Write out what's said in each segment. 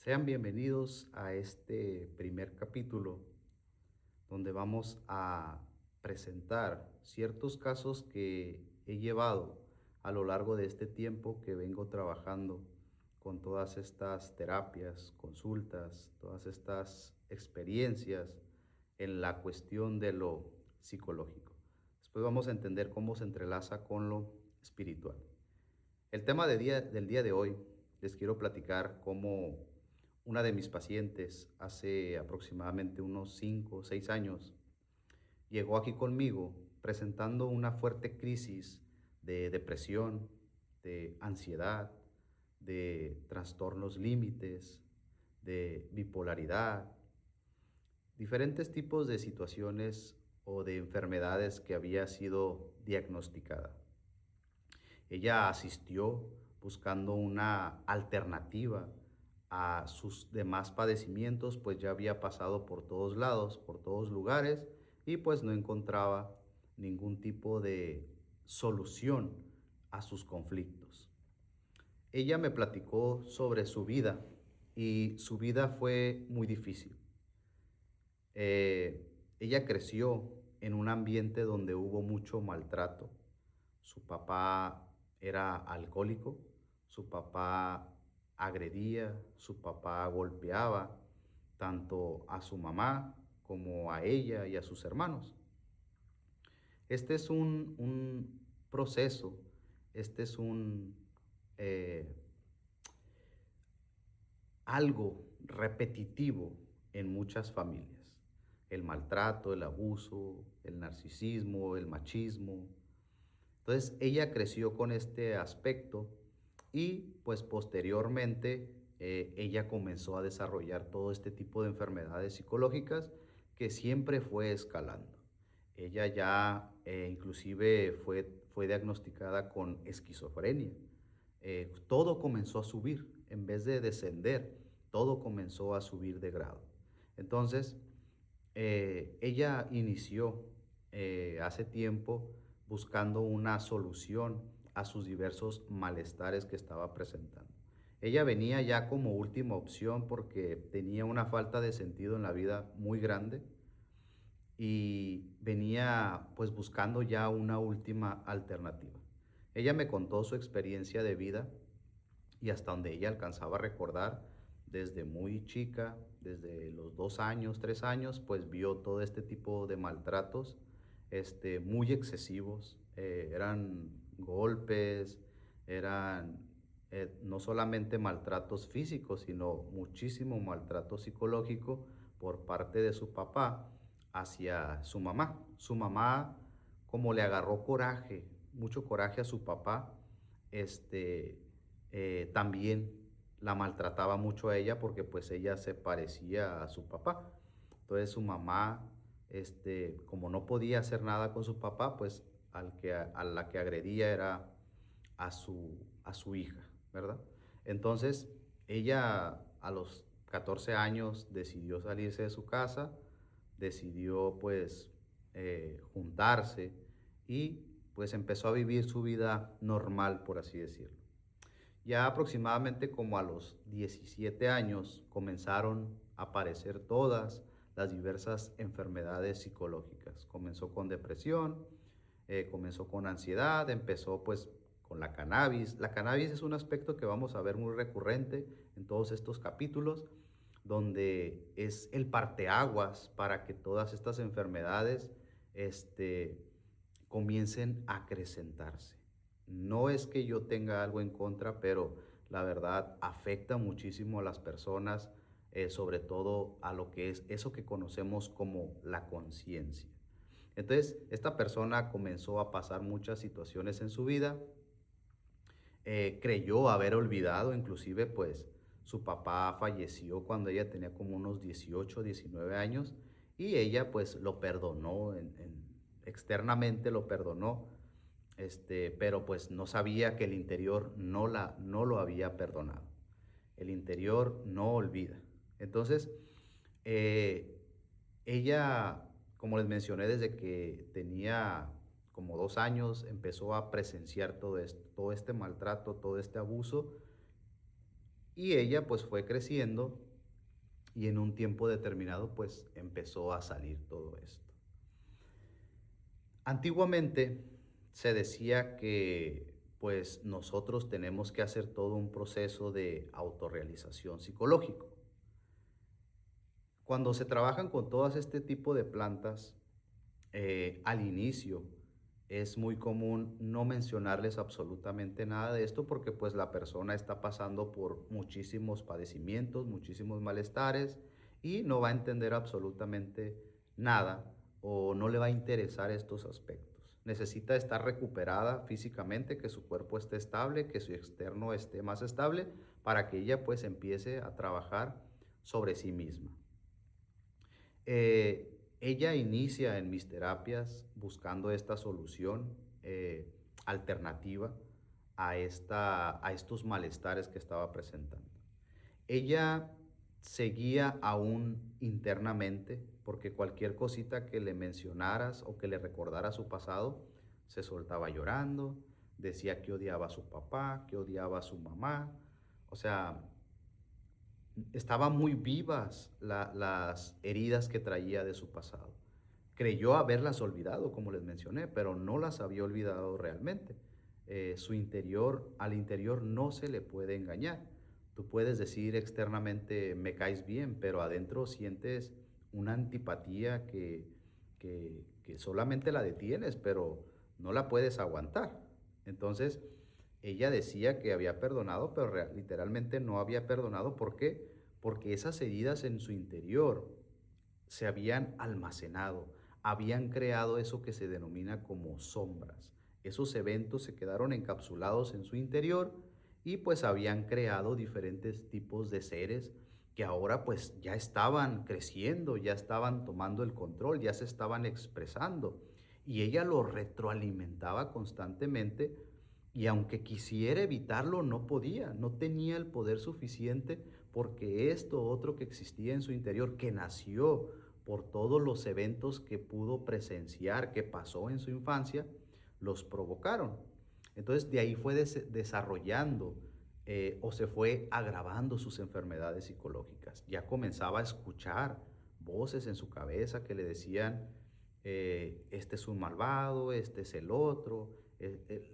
Sean bienvenidos a este primer capítulo donde vamos a presentar ciertos casos que he llevado a lo largo de este tiempo que vengo trabajando con todas estas terapias, consultas, todas estas experiencias en la cuestión de lo psicológico. Después vamos a entender cómo se entrelaza con lo espiritual. El tema del día de hoy les quiero platicar cómo una de mis pacientes hace aproximadamente unos 5 o 6 años llegó aquí conmigo presentando una fuerte crisis de depresión, de ansiedad, de trastornos límites, de bipolaridad, diferentes tipos de situaciones o de enfermedades que había sido diagnosticada. Ella asistió buscando una alternativa a sus demás padecimientos, pues ya había pasado por todos lados, por todos lugares, y pues no encontraba ningún tipo de solución a sus conflictos. Ella me platicó sobre su vida y su vida fue muy difícil. Ella creció en un ambiente donde hubo mucho maltrato. Su papá era alcohólico, su papá agredía, su papá golpeaba tanto a su mamá como a ella y a sus hermanos. Este es un proceso, este es eh, algo repetitivo en muchas familias. El maltrato, el abuso, el narcisismo, el machismo. Entonces ella creció con este aspecto y pues posteriormente ella comenzó a desarrollar todo este tipo de enfermedades psicológicas que siempre fue escalando. Ella ya inclusive fue diagnosticada con esquizofrenia. Todo comenzó a subir, en vez de descender, todo comenzó a subir de grado. Entonces, ella inició hace tiempo buscando una solución a sus diversos malestares que estaba presentando. Ella venía ya como última opción porque tenía una falta de sentido en la vida muy grande y venía pues buscando ya una última alternativa. Ella me contó su experiencia de vida y hasta donde ella alcanzaba a recordar, desde muy chica, desde los 2 años, 3 años, pues vio todo este tipo de maltratos, muy excesivos. Eran golpes, eran no solamente maltratos físicos, sino muchísimo maltrato psicológico por parte de su papá hacia su mamá. Su mamá, como le agarró coraje, mucho coraje a su papá, también la maltrataba mucho a ella porque pues ella se parecía a su papá. Entonces su mamá, como no podía hacer nada con su papá, pues a la que agredía era a su hija, ¿verdad? Entonces ella a los 14 años decidió salirse de su casa, decidió pues juntarse y pues empezó a vivir su vida normal, por así decirlo. Ya aproximadamente como a los 17 años comenzaron a aparecer todas las diversas enfermedades psicológicas. Comenzó con depresión, comenzó con ansiedad, empezó pues con la cannabis. La cannabis es un aspecto que vamos a ver muy recurrente en todos estos capítulos, donde es el parteaguas para que todas estas enfermedades comiencen a acrecentarse. No es que yo tenga algo en contra, pero la verdad afecta muchísimo a las personas, sobre todo a lo que es eso que conocemos como la conciencia. Entonces, esta persona comenzó a pasar muchas situaciones en su vida, creyó haber olvidado, inclusive pues su papá falleció cuando ella tenía como unos 18, 19 años y ella pues lo perdonó, externamente lo perdonó, pero pues no sabía que el interior no lo había perdonado. El interior no olvida. Entonces, eh, ella, como les mencioné, desde que tenía como 2 años, empezó a presenciar todo esto, todo este maltrato, todo este abuso, Y ella pues fue creciendo y en un tiempo determinado pues empezó a salir todo esto. Antiguamente se decía que pues nosotros tenemos que hacer todo un proceso de autorrealización psicológico. Cuando se trabajan con todas este tipo de plantas, al inicio es muy común no mencionarles absolutamente nada de esto porque pues la persona está pasando por muchísimos padecimientos, muchísimos malestares y no va a entender absolutamente nada o no le va a interesar estos aspectos. Necesita estar recuperada físicamente, que su cuerpo esté estable, que su externo esté más estable para que ella pues empiece a trabajar sobre sí misma. Ella inicia en mis terapias buscando esta solución alternativa a estos malestares que estaba presentando. Ella seguía aún internamente porque cualquier cosita que le mencionaras o que le recordara su pasado, se soltaba llorando, decía que odiaba a su papá, que odiaba a su mamá. O sea, estaban muy vivas las heridas que traía de su pasado. Creyó haberlas olvidado, como les mencioné, pero no las había olvidado realmente. Su interior, al interior no se le puede engañar. Tú puedes decir externamente, me caes bien, pero adentro sientes una antipatía que solamente la detienes, pero no la puedes aguantar. Entonces, ella decía que había perdonado, pero literalmente no había perdonado. ¿Por qué? Porque esas heridas en su interior se habían almacenado, habían creado eso que se denomina como sombras. Esos eventos se quedaron encapsulados en su interior y pues habían creado diferentes tipos de seres que ahora pues ya estaban creciendo, ya estaban tomando el control, ya se estaban expresando. Y ella lo retroalimentaba constantemente y aunque quisiera evitarlo, no podía, no tenía el poder suficiente porque esto otro que existía en su interior, que nació por todos los eventos que pudo presenciar, que pasó en su infancia, los provocaron. Entonces de ahí fue desarrollando o se fue agravando sus enfermedades psicológicas. Ya comenzaba a escuchar voces en su cabeza que le decían, este es un malvado, este es el otro.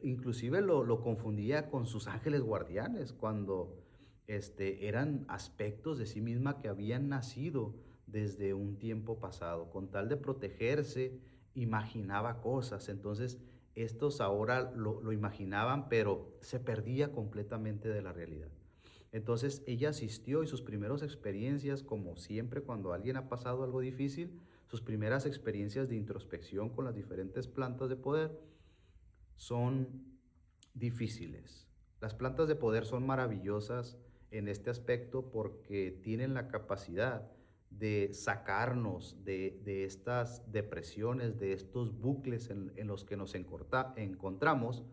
Inclusive lo confundía con sus ángeles guardianes cuando eran aspectos de sí misma que habían nacido desde un tiempo pasado. Con tal de protegerse, imaginaba cosas. Entonces, estos ahora lo imaginaban, pero se perdía completamente de la realidad. Entonces, ella asistió y sus primeras experiencias, como siempre cuando alguien ha pasado algo difícil, sus primeras experiencias de introspección con las diferentes plantas de poder son difíciles. Las plantas de poder son maravillosas en este aspecto porque tienen la capacidad de sacarnos de estas depresiones, de estos bucles en los que nos encontramos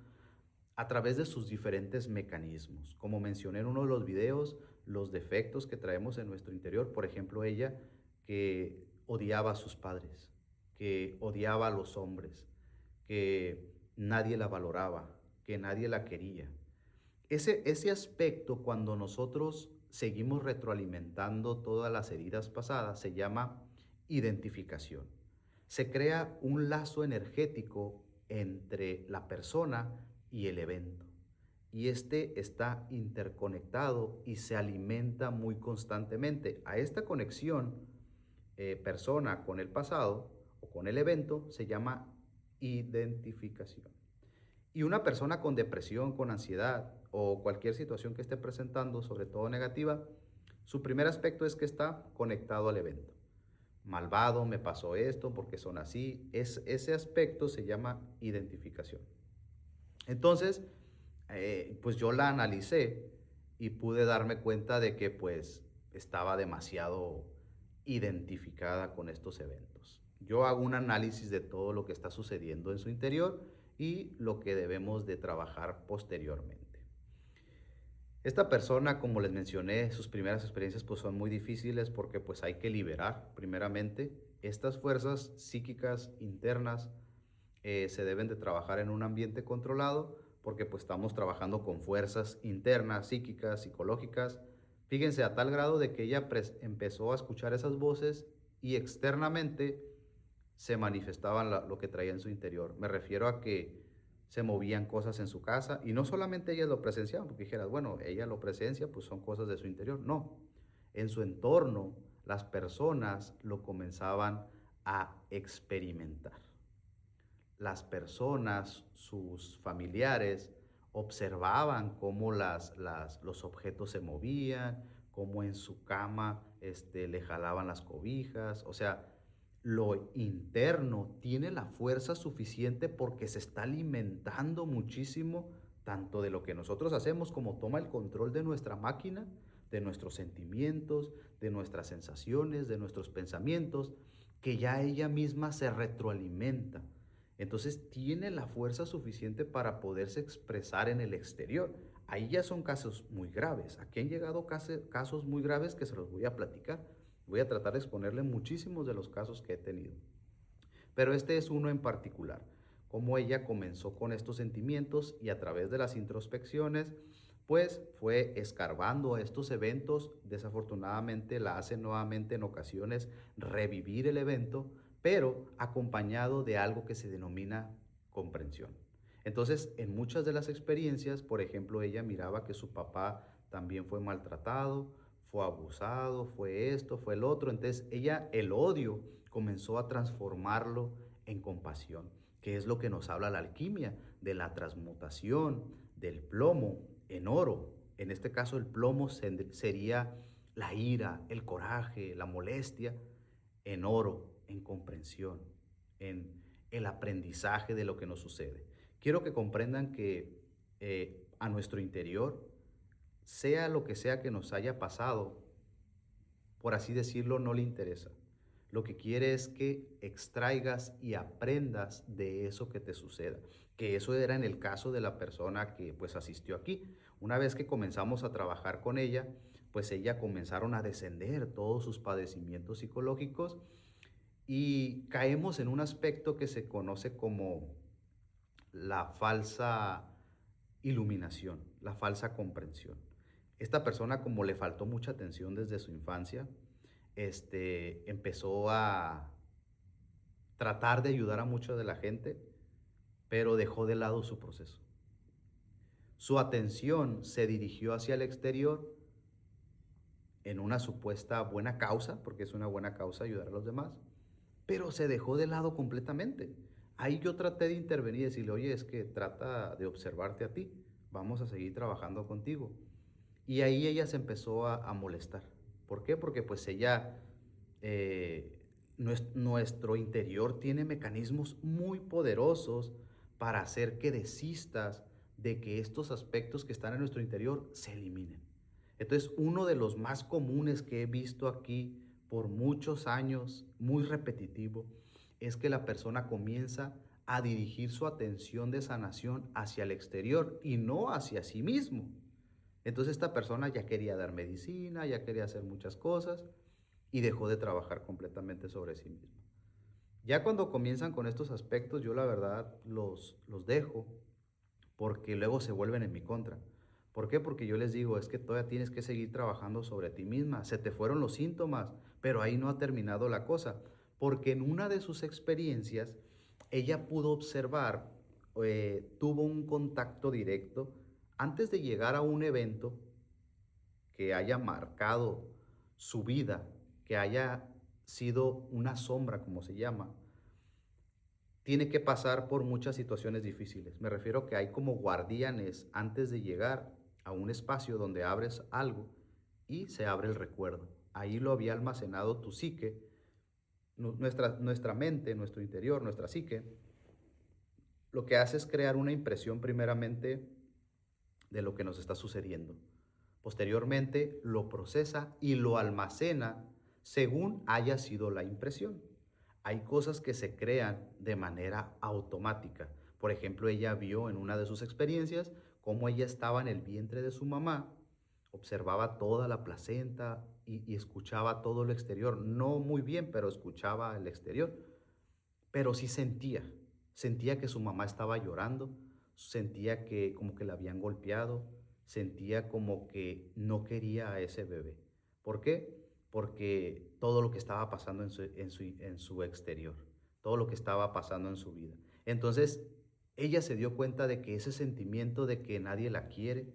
a través de sus diferentes mecanismos. Como mencioné en uno de los videos, los defectos que traemos en nuestro interior, por ejemplo, ella que odiaba a sus padres, que odiaba a los hombres, que nadie la valoraba, que nadie la quería. Ese aspecto, cuando nosotros seguimos retroalimentando todas las heridas pasadas, se llama identificación. Se crea un lazo energético entre la persona y el evento. Y este está interconectado y se alimenta muy constantemente. A esta conexión persona con el pasado o con el evento se llama identificación. Y una persona con depresión, con ansiedad o cualquier situación que esté presentando, sobre todo negativa, su primer aspecto es que está conectado al evento. Malvado, me pasó esto, porque son así. Ese aspecto se llama identificación. Entonces, pues yo la analicé y pude darme cuenta de que pues estaba demasiado identificada con estos eventos. Yo hago un análisis de todo lo que está sucediendo en su interior y lo que debemos de trabajar posteriormente. Esta persona, como les mencioné, sus primeras experiencias pues son muy difíciles porque pues hay que liberar primeramente estas fuerzas psíquicas internas. Se deben de trabajar en un ambiente controlado porque pues estamos trabajando con fuerzas internas, psíquicas, psicológicas Fíjense, a tal grado de que ella empezó a escuchar esas voces y externamente se manifestaban lo que traía en su interior. Me refiero a que se movían cosas en su casa y no solamente ellas lo presenciaban, porque dijeras, bueno, ella lo presencia, pues son cosas de su interior. No, en su entorno las personas lo comenzaban a experimentar. Las personas, sus familiares, observaban cómo los objetos se movían, cómo en su cama le jalaban las cobijas. O sea, lo interno tiene la fuerza suficiente porque se está alimentando muchísimo tanto de lo que nosotros hacemos como toma el control de nuestra máquina, de nuestros sentimientos, de nuestras sensaciones, de nuestros pensamientos, que ya ella misma se retroalimenta. Entonces tiene la fuerza suficiente para poderse expresar en el exterior. Ahí ya son casos muy graves. Aquí han llegado casos muy graves que se los voy a platicar. Voy a tratar de exponerle muchísimos de los casos que he tenido. Pero este es uno en particular. Cómo ella comenzó con estos sentimientos y a través de las introspecciones, pues fue escarbando a estos eventos. Desafortunadamente la hace nuevamente en ocasiones revivir el evento, pero acompañado de algo que se denomina comprensión. Entonces, en muchas de las experiencias, por ejemplo, ella miraba que su papá también fue maltratado, fue abusado, fue esto, fue el otro. Entonces, ella, el odio, comenzó a transformarlo en compasión, que es lo que nos habla la alquimia, de la transmutación del plomo en oro. En este caso, el plomo sería la ira, el coraje, la molestia, en oro, en comprensión, en el aprendizaje de lo que nos sucede. Quiero que comprendan que a nuestro interior, sea lo que sea que nos haya pasado, por así decirlo, no le interesa. Lo que quiere es que extraigas y aprendas de eso que te suceda. Que eso era en el caso de la persona que pues asistió aquí. Una vez que comenzamos a trabajar con ella, pues ella comenzaron a descender todos sus padecimientos psicológicos y caemos en un aspecto que se conoce como la falsa iluminación, la falsa comprensión. Esta persona, como le faltó mucha atención desde su infancia, empezó a tratar de ayudar a mucha de la gente, pero dejó de lado su proceso. Su atención se dirigió hacia el exterior en una supuesta buena causa, porque es una buena causa ayudar a los demás, pero se dejó de lado completamente. Ahí yo traté de intervenir y decirle, oye, es que trata de observarte a ti, vamos a seguir trabajando contigo. Y ahí ella se empezó a molestar. ¿Por qué? Porque pues ella, nuestro interior tiene mecanismos muy poderosos para hacer que desistas de que estos aspectos que están en nuestro interior se eliminen. Entonces, uno de los más comunes que he visto aquí por muchos años, muy repetitivo, es que la persona comienza a dirigir su atención de sanación hacia el exterior y no hacia sí mismo. Entonces esta persona ya quería dar medicina, ya quería hacer muchas cosas y dejó de trabajar completamente sobre sí mismo. Ya cuando comienzan con estos aspectos, yo la verdad los dejo porque luego se vuelven en mi contra. ¿Por qué? Porque yo les digo, es que todavía tienes que seguir trabajando sobre ti misma. Se te fueron los síntomas, pero ahí no ha terminado la cosa. Porque en una de sus experiencias, ella pudo observar, tuvo un contacto directo antes de llegar a un evento que haya marcado su vida, que haya sido una sombra, como se llama, tiene que pasar por muchas situaciones difíciles. Me refiero que hay como guardianes antes de llegar a un espacio donde abres algo y se abre el recuerdo. Ahí lo había almacenado tu psique, nuestra mente, nuestro interior, nuestra psique. Lo que hace es crear una impresión primeramente de lo que nos está sucediendo. Posteriormente lo procesa y lo almacena según haya sido la impresión. Hay cosas que se crean de manera automática. Por ejemplo, ella vio en una de sus experiencias cómo ella estaba en el vientre de su mamá, observaba toda la placenta y escuchaba todo lo exterior. No muy bien, pero escuchaba el exterior. Pero sí sentía que su mamá estaba llorando, sentía que como que la habían golpeado, sentía como que no quería a ese bebé. ¿Por qué? Porque todo lo que estaba pasando en su exterior, todo lo que estaba pasando en su vida. Entonces, ella se dio cuenta de que ese sentimiento de que nadie la quiere,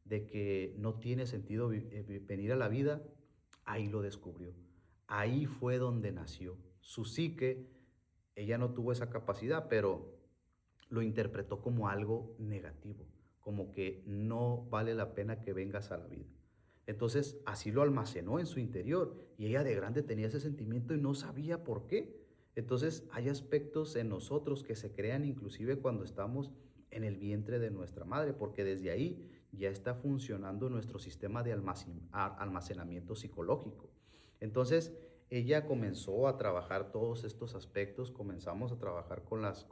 de que no tiene sentido venir a la vida, ahí lo descubrió. Ahí fue donde nació. Su psique, ella no tuvo esa capacidad, pero lo interpretó como algo negativo, como que no vale la pena que vengas a la vida. Entonces, así lo almacenó en su interior y ella de grande tenía ese sentimiento y no sabía por qué. Entonces, hay aspectos en nosotros que se crean inclusive cuando estamos en el vientre de nuestra madre, porque desde ahí ya está funcionando nuestro sistema de almacenamiento psicológico. Entonces, ella comenzó a trabajar todos estos aspectos, comenzamos a trabajar con las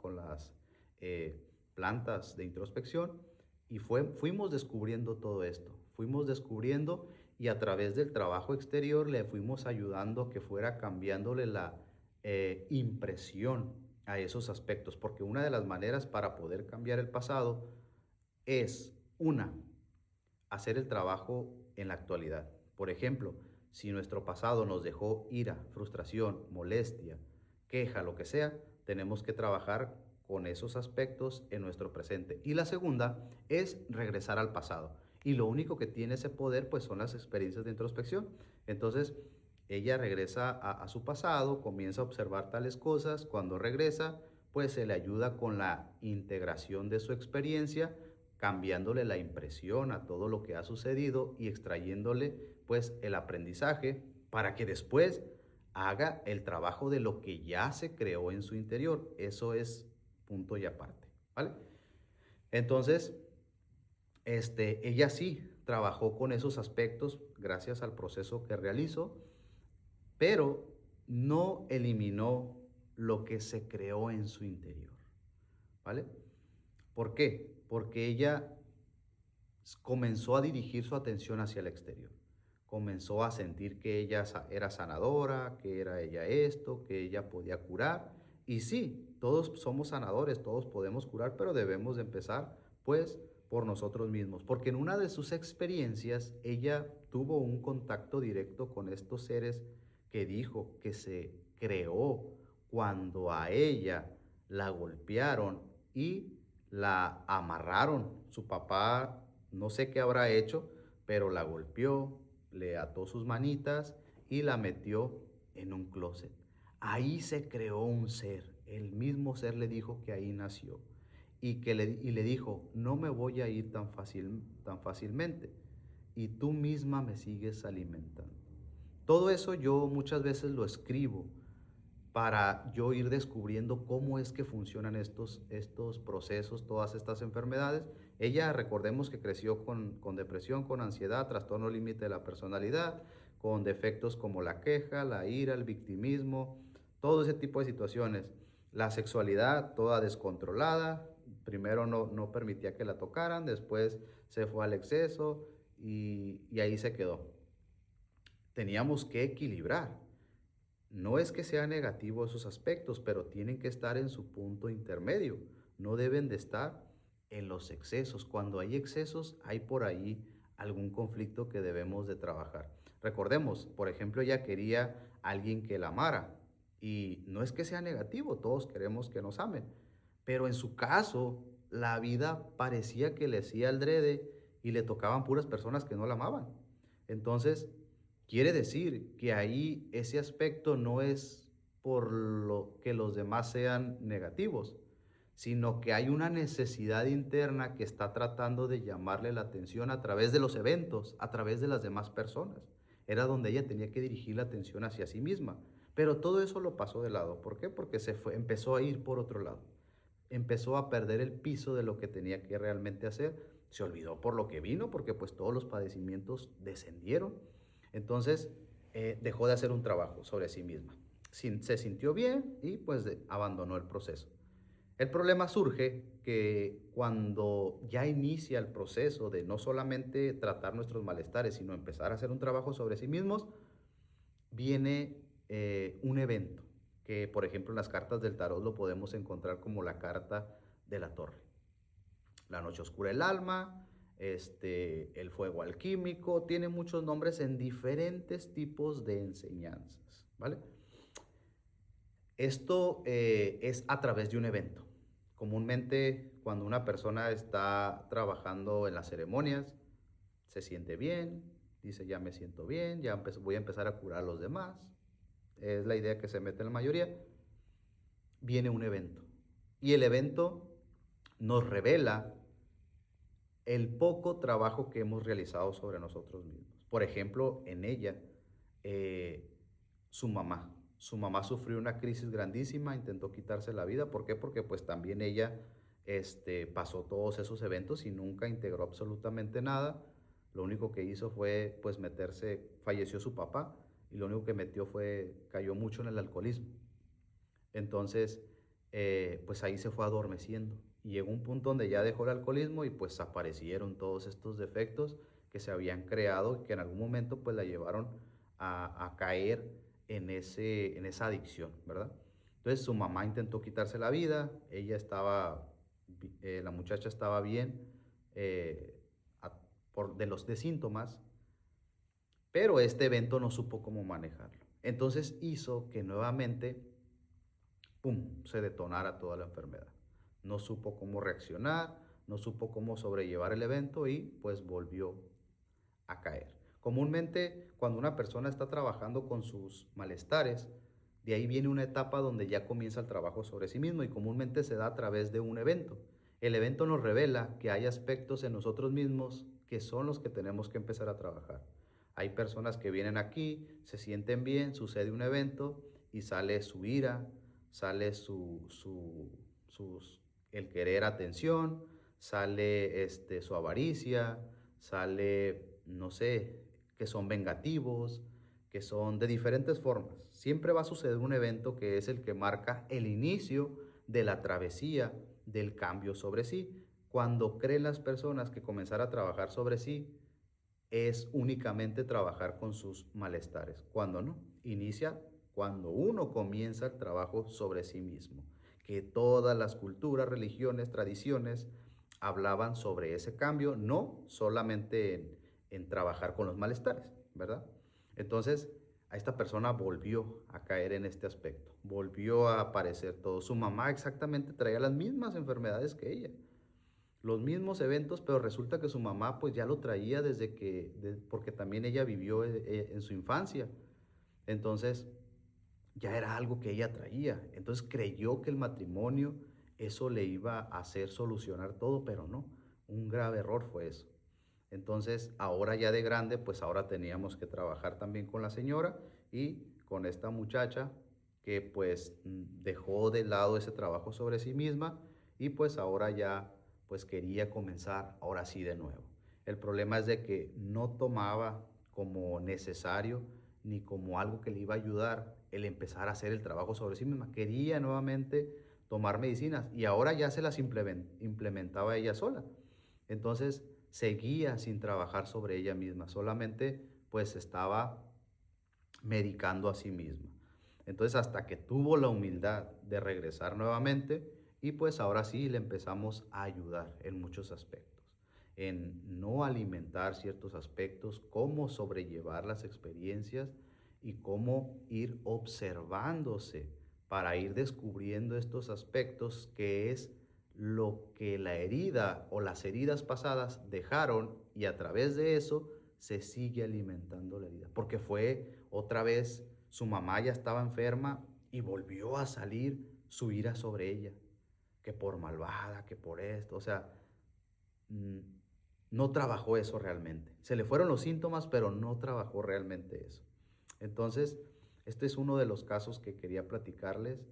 plantas de introspección y fuimos descubriendo todo esto, fuimos descubriendo y a través del trabajo exterior le fuimos ayudando a que fuera cambiándole la impresión a esos aspectos, porque una de las maneras para poder cambiar el pasado es, una, hacer el trabajo en la actualidad. Por ejemplo, si nuestro pasado nos dejó ira, frustración, molestia, queja, lo que sea, tenemos que trabajar con esos aspectos en nuestro presente. Y la segunda es regresar al pasado. Y lo único que tiene ese poder pues son las experiencias de introspección. Entonces, ella regresa a su pasado, comienza a observar tales cosas. Cuando regresa, pues se le ayuda con la integración de su experiencia, cambiándole la impresión a todo lo que ha sucedido y extrayéndole pues el aprendizaje para que después haga el trabajo de lo que ya se creó en su interior. Eso es punto y aparte, ¿vale? Entonces, ella sí trabajó con esos aspectos gracias al proceso que realizó, pero no eliminó lo que se creó en su interior, ¿vale? ¿Por qué? Porque ella comenzó a dirigir su atención hacia el exterior. Comenzó a sentir que ella era sanadora, que era ella esto, que ella podía curar. Y sí, todos somos sanadores, todos podemos curar, pero debemos de empezar pues por nosotros mismos. Porque en una de sus experiencias ella tuvo un contacto directo con estos seres que dijo que se creó cuando a ella la golpearon y la amarraron. Su papá no sé qué habrá hecho, pero la golpeó, le ató sus manitas y la metió en un closet. Ahí se creó un ser. El mismo ser le dijo que ahí nació y le dijo, no me voy a ir tan fácilmente y tú misma me sigues alimentando. Todo eso yo muchas veces lo escribo para yo ir descubriendo cómo es que funcionan estos procesos, todas estas enfermedades. Ella, recordemos que creció con depresión, con ansiedad, trastorno límite de la personalidad, con defectos como la queja, la ira, el victimismo, todo ese tipo de situaciones. La sexualidad toda descontrolada, primero no permitía que la tocaran, después se fue al exceso y ahí se quedó. Teníamos que equilibrar. No es que sea negativo esos aspectos, pero tienen que estar en su punto intermedio. No deben de estar en los excesos. Cuando hay excesos, hay por ahí algún conflicto que debemos de trabajar. Recordemos, por ejemplo, ella quería a alguien que la amara. Y no es que sea negativo, todos queremos que nos amen. Pero en su caso, la vida parecía que le hacía el drede y le tocaban puras personas que no la amaban. Entonces, quiere decir que ahí ese aspecto no es por lo que los demás sean negativos, sino que hay una necesidad interna que está tratando de llamarle la atención a través de los eventos, a través de las demás personas. Era donde ella tenía que dirigir la atención hacia sí misma. Pero todo eso lo pasó de lado. ¿Por qué? Porque empezó a ir por otro lado. Empezó a perder el piso de lo que tenía que realmente hacer. Se olvidó por lo que vino, porque pues todos los padecimientos descendieron. Entonces dejó de hacer un trabajo sobre sí misma. Se sintió bien y pues abandonó el proceso. El problema surge que cuando ya inicia el proceso de no solamente tratar nuestros malestares, sino empezar a hacer un trabajo sobre sí mismos, viene un evento que, por ejemplo, en las cartas del tarot lo podemos encontrar como la carta de la torre. La noche oscura del alma, el fuego alquímico, tiene muchos nombres en diferentes tipos de enseñanzas, ¿vale? Esto es a través de un evento. Comúnmente, cuando una persona está trabajando en las ceremonias, se siente bien, dice ya me siento bien, ya voy a empezar a curar a los demás. Es la idea que se mete en la mayoría. Viene un evento. Y el evento nos revela el poco trabajo que hemos realizado sobre nosotros mismos. Por ejemplo, en ella, eh, su mamá. Su mamá sufrió una crisis grandísima, intentó quitarse la vida. ¿Por qué? Porque pues también ella pasó todos esos eventos y nunca integró absolutamente nada. Lo único que hizo fue pues meterse, falleció su papá y lo único que metió fue, cayó mucho en el alcoholismo. Entonces, pues ahí se fue adormeciendo y llegó un punto donde ya dejó el alcoholismo y pues aparecieron todos estos defectos que se habían creado y que en algún momento pues la llevaron a caer en esa adicción, ¿verdad? Entonces su mamá intentó quitarse la vida, ella estaba, la muchacha estaba bien eh, de los de síntomas, pero este evento no supo cómo manejarlo. Entonces hizo que nuevamente ¡pum!, se detonara toda la enfermedad. No supo cómo reaccionar, no supo cómo sobrellevar el evento y pues volvió a caer. Comúnmente, cuando una persona está trabajando con sus malestares, de ahí viene una etapa donde ya comienza el trabajo sobre sí mismo y comúnmente se da a través de un evento. El evento nos revela que hay aspectos en nosotros mismos que son los que tenemos que empezar a trabajar. Hay personas que vienen aquí, se sienten bien, sucede un evento y sale su ira, sale el querer atención, sale su avaricia, sale, no sé, que son vengativos, que son de diferentes formas. Siempre va a suceder un evento que es el que marca el inicio de la travesía del cambio sobre sí. Cuando creen las personas que comenzar a trabajar sobre sí es únicamente trabajar con sus malestares. Cuando no, inicia cuando uno comienza el trabajo sobre sí mismo. Que todas las culturas, religiones, tradiciones hablaban sobre ese cambio, no solamente en trabajar con los malestares, ¿verdad? Entonces, a esta persona volvió a caer en este aspecto, volvió a aparecer todo. Su mamá exactamente traía las mismas enfermedades que ella, los mismos eventos, pero resulta que su mamá pues ya lo traía porque también ella vivió en su infancia. Entonces, ya era algo que ella traía. Entonces creyó que el matrimonio eso le iba a hacer solucionar todo, pero no. Un grave error fue eso. Entonces, ahora ya de grande, pues ahora teníamos que trabajar también con la señora y con esta muchacha que pues dejó de lado ese trabajo sobre sí misma y pues ahora ya pues quería comenzar ahora sí de nuevo. El problema es de que no tomaba como necesario ni como algo que le iba a ayudar el empezar a hacer el trabajo sobre sí misma. Quería nuevamente tomar medicinas y ahora ya se las implementaba ella sola. Entonces seguía sin trabajar sobre ella misma, solamente pues estaba medicando a sí misma. Entonces hasta que tuvo la humildad de regresar nuevamente y pues ahora sí le empezamos a ayudar en muchos aspectos, en no alimentar ciertos aspectos, cómo sobrellevar las experiencias y cómo ir observándose para ir descubriendo estos aspectos que es lo que la herida o las heridas pasadas dejaron y a través de eso se sigue alimentando la herida. Porque fue otra vez, su mamá ya estaba enferma y volvió a salir su ira sobre ella, que por malvada, que por esto, o sea, no trabajó eso realmente. Se le fueron los síntomas, pero no trabajó realmente eso. Entonces, este es uno de los casos que quería platicarles.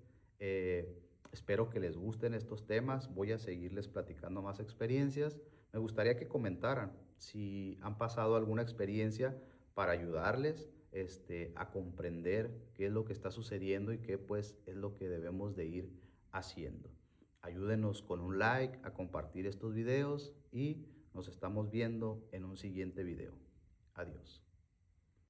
Espero que les gusten estos temas. Voy a seguirles platicando más experiencias. Me gustaría que comentaran si han pasado alguna experiencia para ayudarles a comprender qué es lo que está sucediendo y qué pues es lo que debemos de ir haciendo. Ayúdenos con un like, a compartir estos videos y nos estamos viendo en un siguiente video. Adiós.